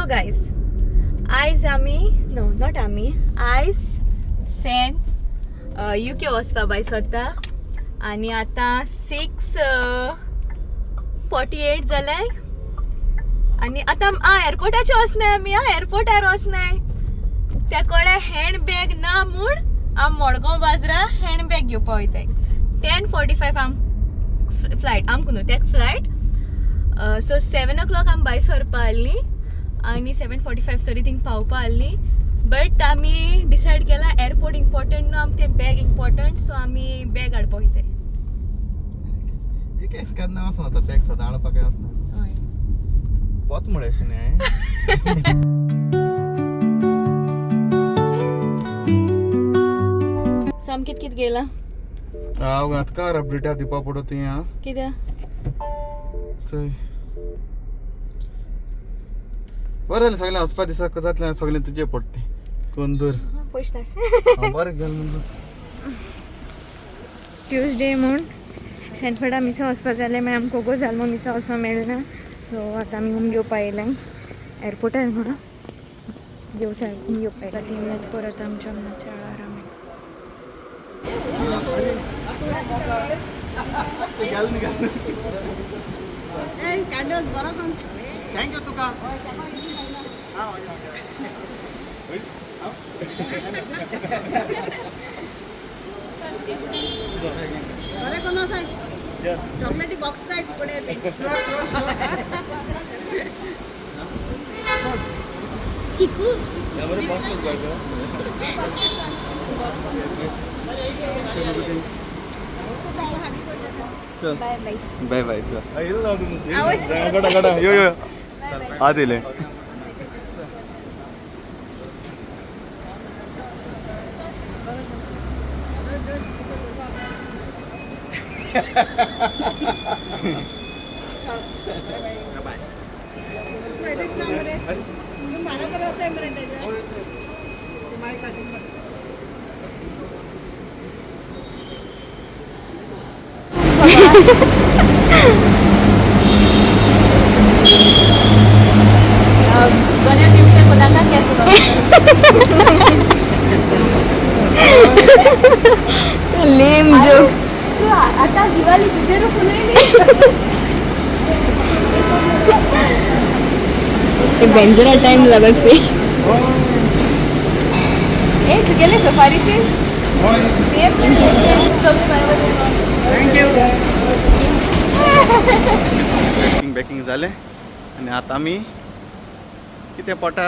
So guys आयज आमी no not आमी आयज सेन UK वचपा बाय सरता आनी आतां 6:48 जाल्यार आनी आतां एअरपोर्टाचेर वचनाय आमी एअरपोर्टार वचनाय त्या कोडे हँडबॅग ना म्हूण आम मडगांव बाजरा हँडबॅग घेवपा वयताय 10:45 आम फ्लायट आमकां न्हू तेक फ्लायट सो 7 o'clock आम भायर सरपा आहली आनी 7:45 तरी थिंग पावपा आहली बट आमी डिसायड केला एअरपोर्ट इम्पॉर्टंट न्हू आम ते बॅग इम्पॉर्टंट सो आमी बॅग हाडपा वयताय केन्ना वचना आतां बॅग सदां हाडपाक वचना हय पोत म्हळें अशें न्ही सो आम कित गेला हांव आतां कार अपडेटा दिवपा पडो तुवें कित्या चोय बरें जालें सगळें वचपा दिसा जातलें सगळें तुजें पडटें कोण दर पयस बरें गेलें म्हणून ट्यूजडे म्हूण सेंटफोर्डा मिसा वचपा जालें मागीर आमकां कोको जालमो मिसा वचपा मेळना सो आतां आमी होम घेवपा येयलें एअरपोर्टार म्हणून देवसा होम घेवपा येयला 3 मिनट परत आमच्या मनाच्या वेळार आमी थँक्यू तुका चॉकलेटी बॉक्स जायच पुढे किकू चल बाय बाय बाय बाय चल गडा यो यो आत येयलें गणेश दिवटे बोलांगा कैसे So lame jokes. तू आता दिवाळी तुझे रूप नाही ये बेंजरा टाइम लगत से ए तू गेले सफारी से बॅकिंग जालें आनी आतां आमी कितें पोटा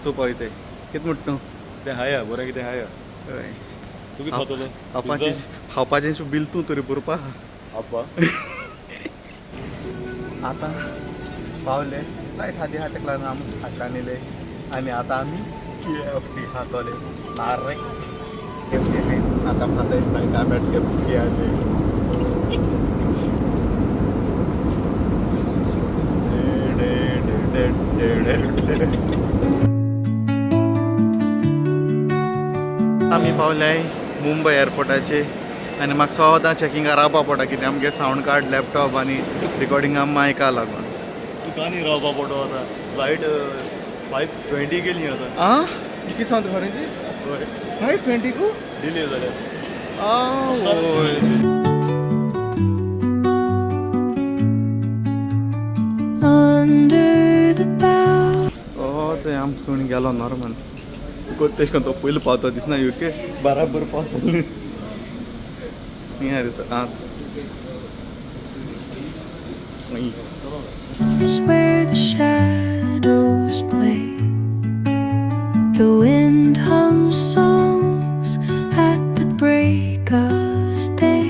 चोवपा वयताय कितें म्हणटा तूं कितें हाया बरें कितें हाया हय तूं कितें खातलो खावपाचें बील तूं तरी बरोवपा आप्पा आतां पावले फ्लायट आदी आहा तेका लागून आमी फाटल्यान येयले आनी आतां आमी KFC खातोले डायरेक्ट KFC आतां आमी खाताय फ्लायटा बॅट KFCचे आमी पावल्याय मुंबय एअरपोर्टाचेर आनी म्हाका सदां चॅकिंगाक रावपा पडटा कितें आमगे सावंड कार्ड लॅपटॉप आनी रिकॉर्डिंगा मायका लागून तुका न्ही रावपा पडो आतां फ्लायट 5:20 गेली आतां आं कितें सांगता खरेंची हय फ्लायट 20 कू डिले जाल्या आवय थंय आम सून गेलो नॉर्मल तेश कोन तो पयलीं पावता दिसना UK बराबर पावता हिंगा दिता आं Where the shadows play, the wind hums songs at the break of day,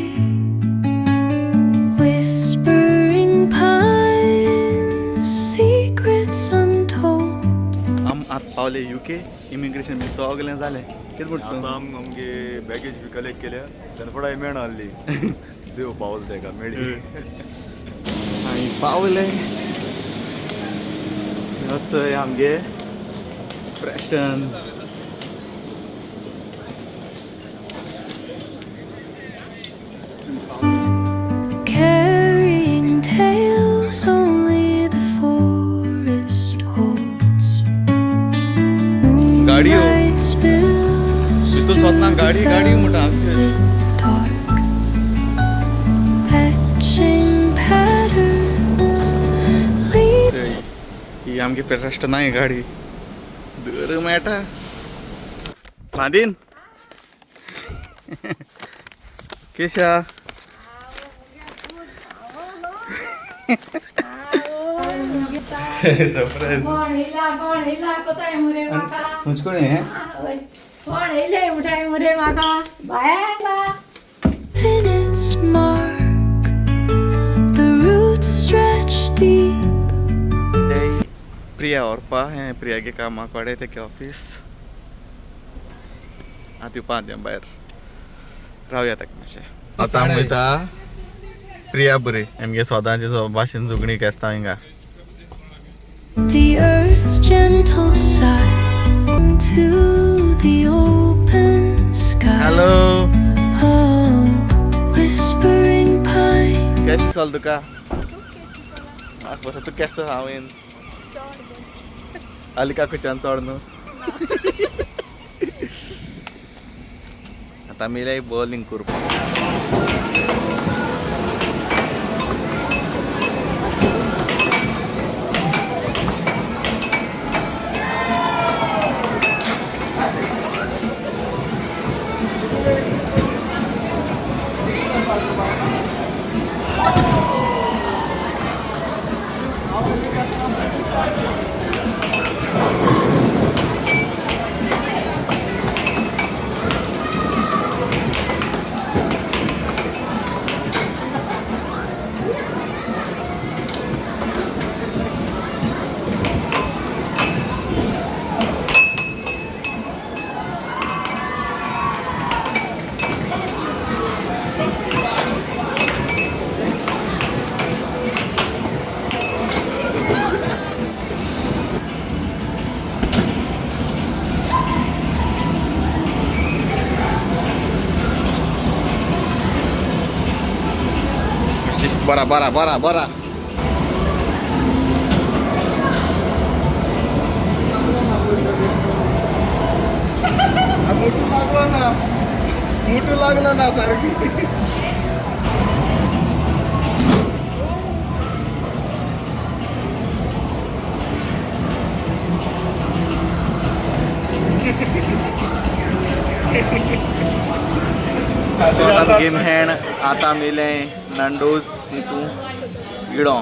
whispering pines, secrets untold. आम आतां पावले UK इमिग्रेशन बीन सगलें जालें कितें म्हणटा आतां आमगे बॅगेज बी कलेक्ट केल्या सेनफोर्डा मेळना आहली देव पावल तेका मेळ्ळी आनी पावले चोय आमगे Preston Carrying tales only the forest holds. गाडी हो night spills तो स्वतः गाडी गाडी मोठा dark, etching patterns lead ही आमची पेरस्ट नाही गाडी दर मेटा नादीन केशा सरप्राइज मुझको नहीं है in its mark. The roots stretch deep. Priya और पा हैं प्रिया के काम आकडे ते के ऑफिस आती पाहते बाहेर राहूया तक मातशें आता वयता प्रिया बरी आमगे स्वताचे भाशेन झुगणी केसता हिंगा The earth's gentle sigh to the open sky. Hello Oh, whispering pine. कशी चल तुका तू केसो हांवेन आलिका खंयच्यान चड न्हू आतां मिले बॉलिंग करपाक बरा बरा बरा बरा मोठू लागलं ना सारखी गेम हँड आता मिले नंडोस हितू गिडो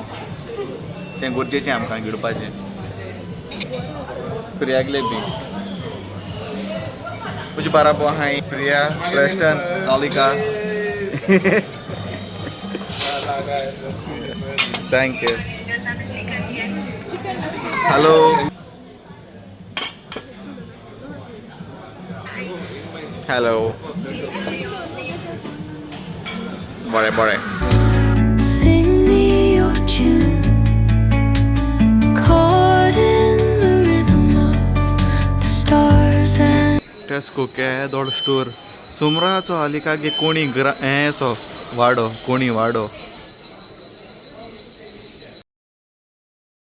तें गरजेचें आमकां गिडपाचें प्रियागले बी तुझे बाराबो हाय प्रिया प्रेस्टन कालिका थैंक यू हेलो हेलो बरे बरे Sing me your tune, caught in the rhythm of the stars and Tesco के दोड स्टोर सुमराचो हालिका गे कोणी हें सो वाडो कोणी वाडो